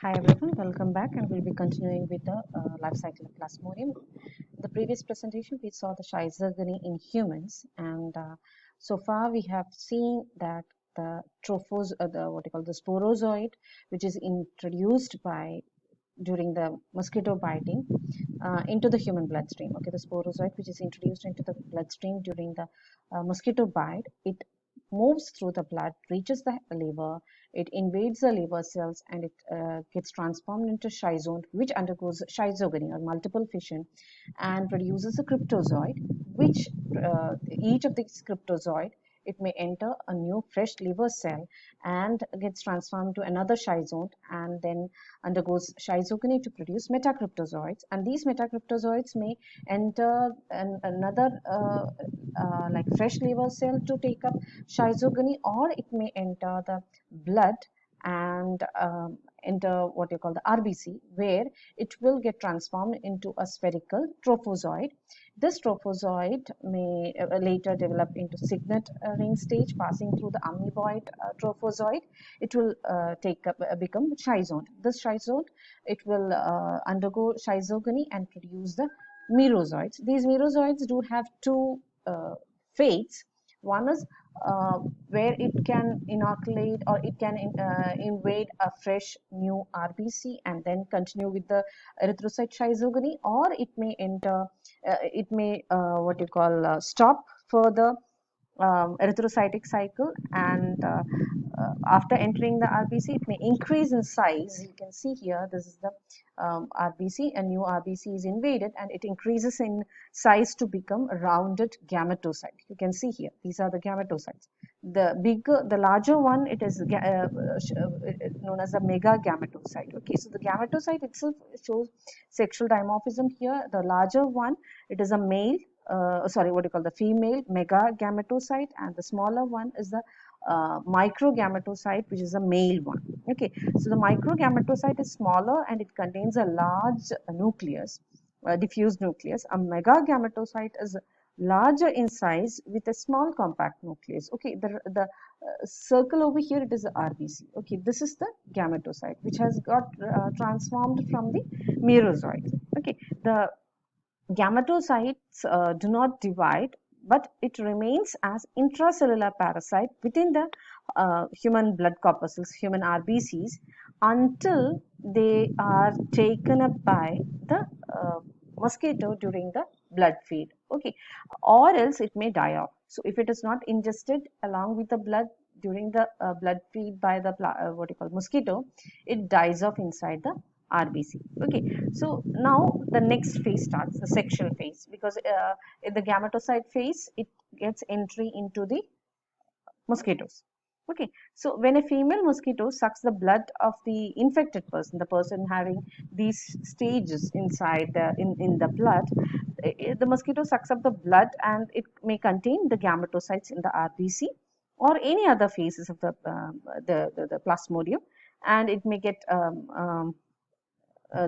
Hi everyone, welcome back, and we'll be continuing with the life cycle of Plasmodium. In the previous presentation, we saw the Schizogony in humans, and so far we have seen that the the Sporozoid, which is introduced during the mosquito biting into the human bloodstream. Okay, the Sporozoid, which is introduced into the bloodstream during the mosquito bite, it moves through the blood, reaches the liver, it invades the liver cells, and it gets transformed into schizone, which undergoes schizogony or multiple fission and produces a cryptozoid, which each of these cryptozoid, it may enter a new fresh liver cell and gets transformed to another schizone and then undergoes schizogony to produce metacryptozoids, and these metacryptozoids may enter another like fresh liver cell to take up schizogony, or it may enter the blood and enter what you call the RBC, where it will get transformed into a spherical trophozoid. This trophozoid may later develop into signet ring stage, passing through the amoeboid trophozoid. It will become schizone. This schizone, it will undergo schizogony and produce the merozoites. These merozoids do have two fates. One is where it can inoculate or it can invade a fresh new RBC and then continue with the erythrocyte schizogony, or it may enter, stop further erythrocytic cycle, and after entering the RBC, it may increase in size. You can see here, this is the RBC, a new RBC is invaded and it increases in size to become a rounded gametocyte. You can see here, these are the gametocytes. The larger one, it is known as a mega gametocyte. Okay, so the gametocyte itself shows sexual dimorphism here. The larger one, it is a male, the female mega gametocyte, and the smaller one is the microgametocyte, which is a male one. Okay, so the microgametocyte is smaller and it contains a large nucleus, diffuse nucleus. A megagametocyte is larger in size with a small compact nucleus. Okay, the circle over here, it is the RBC. Okay, this is the gametocyte, which has got transformed from the merozoid. Okay, the gametocytes do not divide, but it remains as intracellular parasite within the human blood corpuscles, human RBCs, until they are taken up by the mosquito during the blood feed. Okay, or else it may die off. So if it is not ingested along with the blood during the blood feed by the mosquito, it dies off inside the RBC. Okay, so now the next phase starts, the sexual phase, because in the gametocyte phase, it gets entry into the mosquitoes. Okay, so when a female mosquito sucks the blood of the infected person, the person having these stages inside in the blood, the mosquito sucks up the blood and it may contain the gametocytes in the RBC or any other phases of the plasmodium, and it may get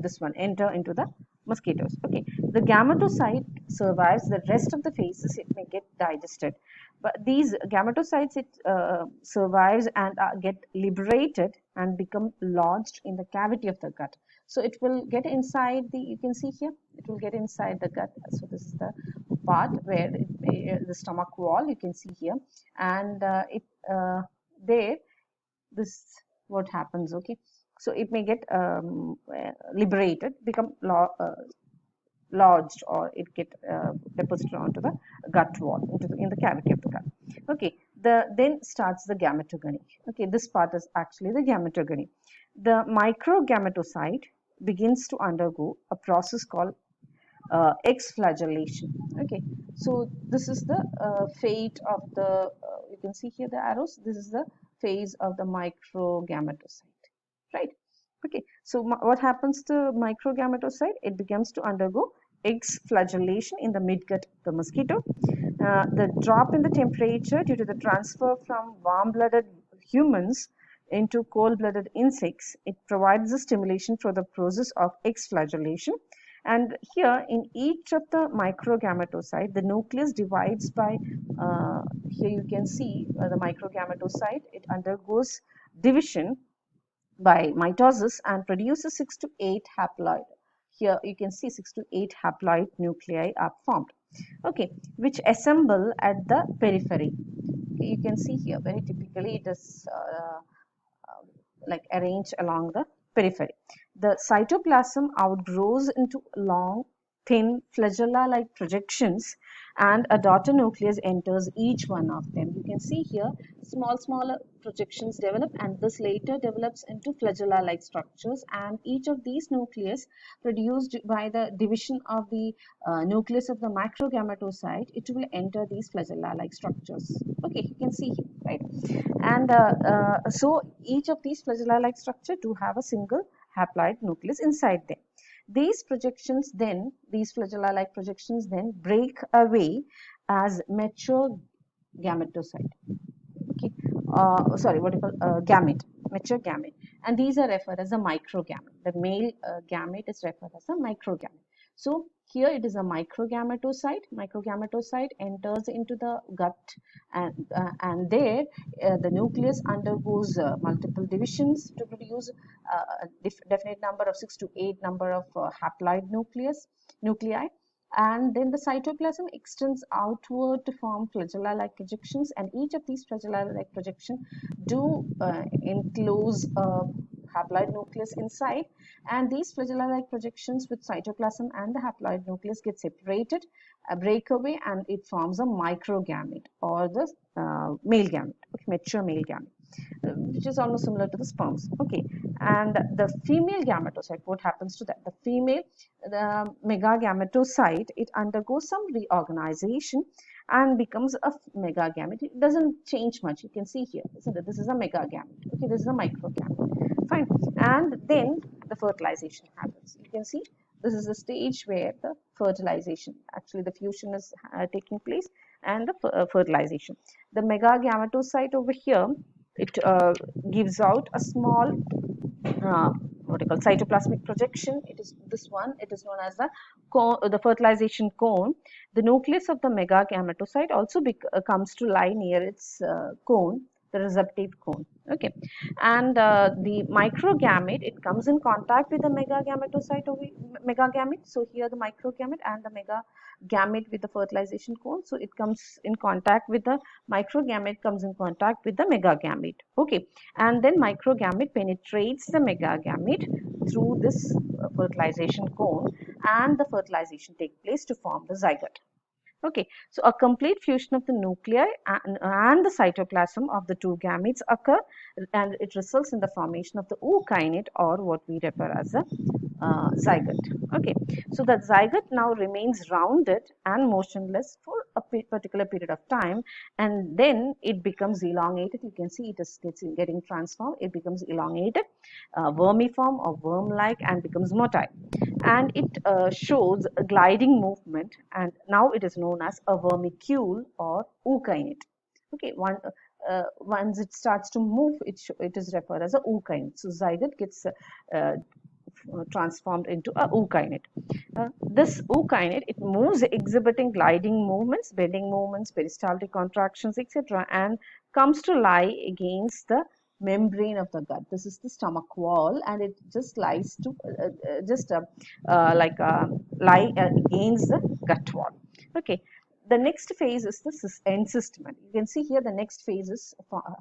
this one enter into the mosquitoes. Okay, the gametocyte survives the rest of the phases. It may get digested, but these gametocytes, it survives and get liberated and become lodged in the cavity of the gut. So it will get inside the, you can see here, it will get inside the gut. So this is the part where the stomach wall, you can see here, and there, this what happens. Okay, so it may get liberated, become lodged, or it get deposited onto the gut wall, in the cavity of the gut. Okay, then starts the gametogony. Okay, this part is actually the gametogony. The microgametocyte begins to undergo a process called exflagellation. Okay, so this is the fate of the, you can see here the arrows, this is the phase of the microgametocyte, right? Okay, so what happens to microgametocyte? It begins to undergo exflagellation in the midgut of the mosquito. The drop in the temperature due to the transfer from warm-blooded humans into cold-blooded insects, it provides a stimulation for the process of exflagellation. And here in each of the microgametocyte, the nucleus divides by, here you can see the microgametocyte, it undergoes division by mitosis and produces 6 to 8 haploid. Here you can see 6 to 8 haploid nuclei are formed, okay, which assemble at the periphery. Okay, you can see here very typically it is like arranged along the periphery. The cytoplasm outgrows into long, thin flagella-like projections, and a daughter nucleus enters each one of them. You can see here smaller projections develop, and this later develops into flagella-like structures, and each of these nucleus produced by the division of the nucleus of the microgametocyte, it will enter these flagella-like structures. Okay, you can see here, right? And so each of these flagella-like structure do have a single haploid nucleus inside them. These flagella-like projections then break away as mature gametocyte. Okay, sorry, what do you call gamete, mature gamete, and these are referred as a microgamete. The male gamete is referred as a microgamete. So here it is a microgametocyte. Microgametocyte enters into the gut, and there the nucleus undergoes multiple divisions to produce a definite number of 6 to 8 number of haploid nuclei, and then the cytoplasm extends outward to form flagella-like projections, and each of these flagella-like projections do enclose a haploid nucleus inside, and these flagella-like projections with cytoplasm and the haploid nucleus get separated, break away, and it forms a microgamete or the male gamete, okay, mature male gamete, which is almost similar to the sperms. Okay, and the female gametocyte, what happens to that? The female, the megagametocyte, it undergoes some reorganization and becomes a megagamete. It doesn't change much. You can see here, isn't it? This is a megagamete. Okay, this is a microgamete. Fine. And then the fertilization happens. You can see this is the stage where the fertilization, actually the fusion is taking place, and the fertilization. The megagametocyte over here, it gives out a small what do you call cytoplasmic projection. It is this one. It is known as the cone, the fertilization cone. The nucleus of the megagametocyte also comes to lie near its cone, the receptive cone. Okay, and the microgamete, it comes in contact with the megagametocyte or megagamete. So here the microgamete and the megagamete with the fertilization cone. So it comes in contact with the microgamete, comes in contact with the megagamete. Okay, and then microgamete penetrates the megagamete through this fertilization cone, and the fertilization takes place to form the zygote. Okay, so a complete fusion of the nuclei and the cytoplasm of the two gametes occur, and it results in the formation of the ookinete, or what we refer as a zygote. Okay, so the zygote now remains rounded and motionless for a particular period of time, and then it becomes elongated. You can see it is getting transformed. It becomes elongated, vermiform or worm-like, and becomes motile, and it shows a gliding movement, and now it is known as a vermicule or ookinete. Okay, once it starts to move, it is referred as a ookinete. So zygote gets transformed into a ookinete. This ookinete, it moves exhibiting gliding movements, bending movements, peristaltic contractions, etc., and comes to lie against the membrane of the gut. This is the stomach wall, and it just lies to lie against the gut wall. Okay, the next phase is the end cystment. You can see here the next phase is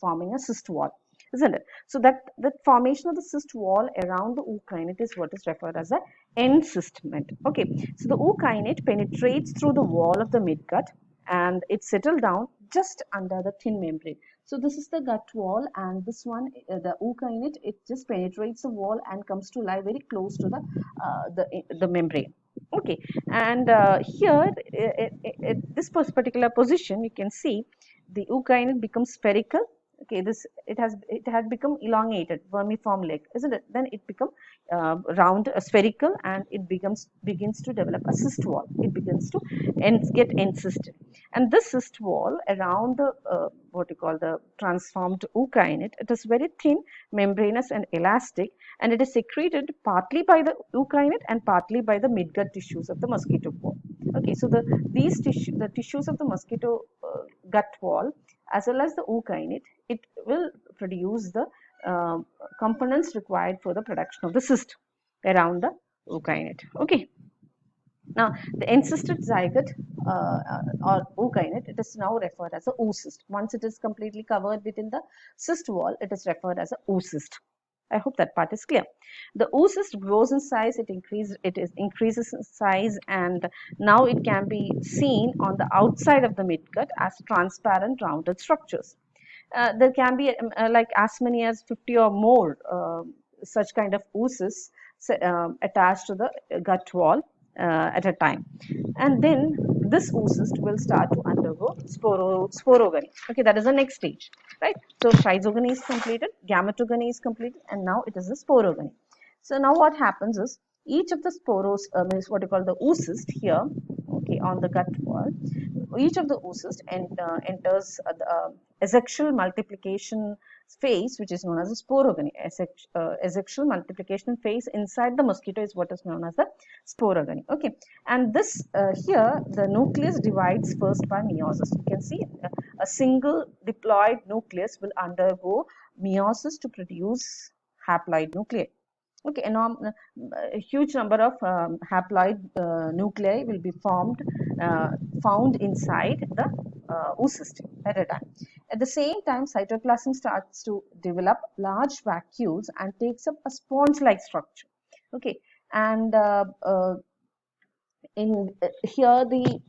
forming a cyst wall, isn't it? So that the formation of the cyst wall around the ookinete is what is referred as a end cystment. Okay, so the ookinete penetrates through the wall of the midgut, and it settles down just under the thin membrane. So this is the gut wall, and this one, the ookinete, it just penetrates the wall and comes to lie very close to the membrane. Okay, and here this particular position, you can see the ookinete becomes spherical. Okay, it had become elongated, vermiform leg, isn't it? Then it become round, spherical, and it begins to develop a cyst wall. It begins to get encysted, and this cyst wall around the what you call the transformed ookinete, it is very thin, membranous, and elastic, and it is secreted partly by the ookinete and partly by the midgut tissues of the mosquito wall. Okay, so the tissues of the mosquito gut wall, as well as the ookinete, it will produce the components required for the production of the cyst around the ookinete. Okay. Now, the encysted zygote or ookinete, it is now referred as a oocyst. Once it is completely covered within the cyst wall, it is referred as a oocyst. I hope that part is clear. The oocyst grows in size, it increases in size, and now it can be seen on the outside of the midgut as transparent rounded structures. There can be like as many as 50 or more such kind of oocysts attached to the gut wall at a time. And then this oocyst will start to undergo sporogony. Okay, that is the next stage, right? So schizogony is completed, gametogony is completed, and now it is the sporogony. So now what happens is each of the sporos is what you call the oocyst here, okay, on the gut wall. Each of the oocyst enters the asexual multiplication phase, which is known as a sporogony. Asexual multiplication phase inside the mosquito is what is known as the sporogony. Okay, and this here the nucleus divides first by meiosis. You can see a single diploid nucleus will undergo meiosis to produce haploid nuclei. Okay, a huge number of haploid nuclei will be found inside the oocyst at a time. At the same time, cytoplasm starts to develop large vacuoles and takes up a sponge-like structure. Okay, and here the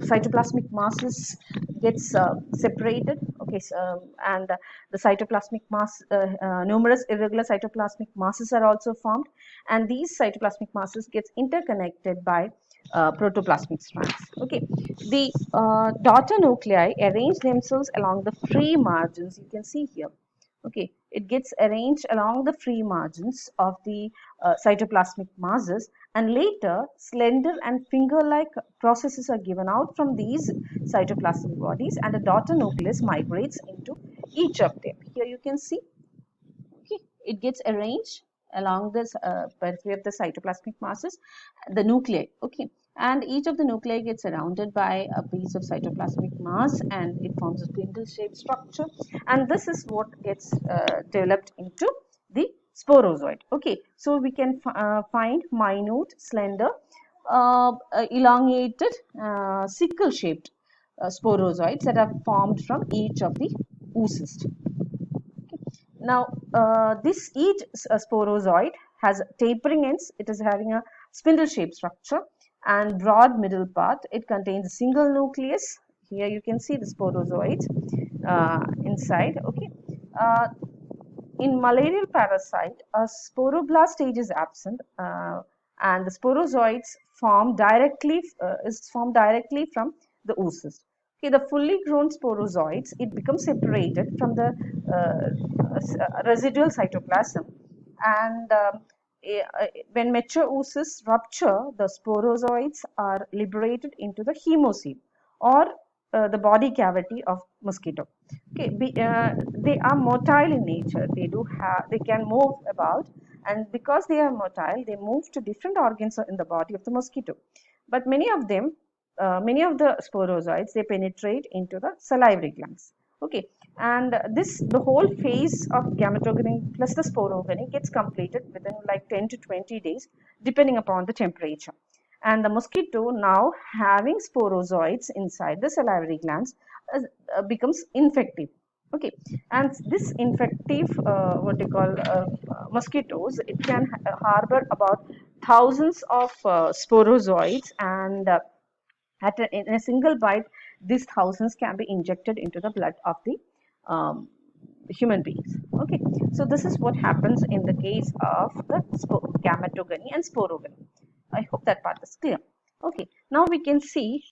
cytoplasmic masses gets separated. Okay, so, and the cytoplasmic mass, numerous irregular cytoplasmic masses are also formed, and these cytoplasmic masses gets interconnected by protoplasmic strands. Okay, the daughter nuclei arrange themselves along the free margins. You can see here. Okay, it gets arranged along the free margins of the cytoplasmic masses, and later slender and finger-like processes are given out from these cytoplasmic bodies, and the daughter nucleus migrates into each of them. Here you can see, okay, it gets arranged along this periphery of the cytoplasmic masses, the nuclei. Okay, and each of the nuclei gets surrounded by a piece of cytoplasmic mass, and it forms a spindle-shaped structure, and this is what gets developed into the sporozoid. Okay, so we can find minute, slender, elongated, sickle-shaped sporozoids that are formed from each of the oocysts. Now, this each sporozoid has tapering ends. It is having a spindle-shaped structure and broad middle part. It contains a single nucleus. Here you can see the sporozoids inside. Okay. In malarial parasite, a sporoblast stage is absent, and the sporozoids is formed directly from the oocyst. Okay, the fully grown sporozoids, it becomes separated from the residual cytoplasm, and when mature oocysts rupture, the sporozoids are liberated into the hemocoel or the body cavity of mosquito. Okay, they are motile in nature. They can move about, and because they are motile, they move to different organs in the body of the mosquito. But many of the sporozoids, they penetrate into the salivary glands. Okay, and the whole phase of gametogony plus the sporogony gets completed within like 10 to 20 days, depending upon the temperature. And the mosquito, now having sporozoids inside the salivary glands, becomes infective. Okay, and this infective, mosquitoes, it can harbor about thousands of sporozoids, and in a single bite, these thousands can be injected into the blood of the human beings. Okay, so this is what happens in the case of the gametogony and sporogony. I hope that part is clear. Okay, now we can see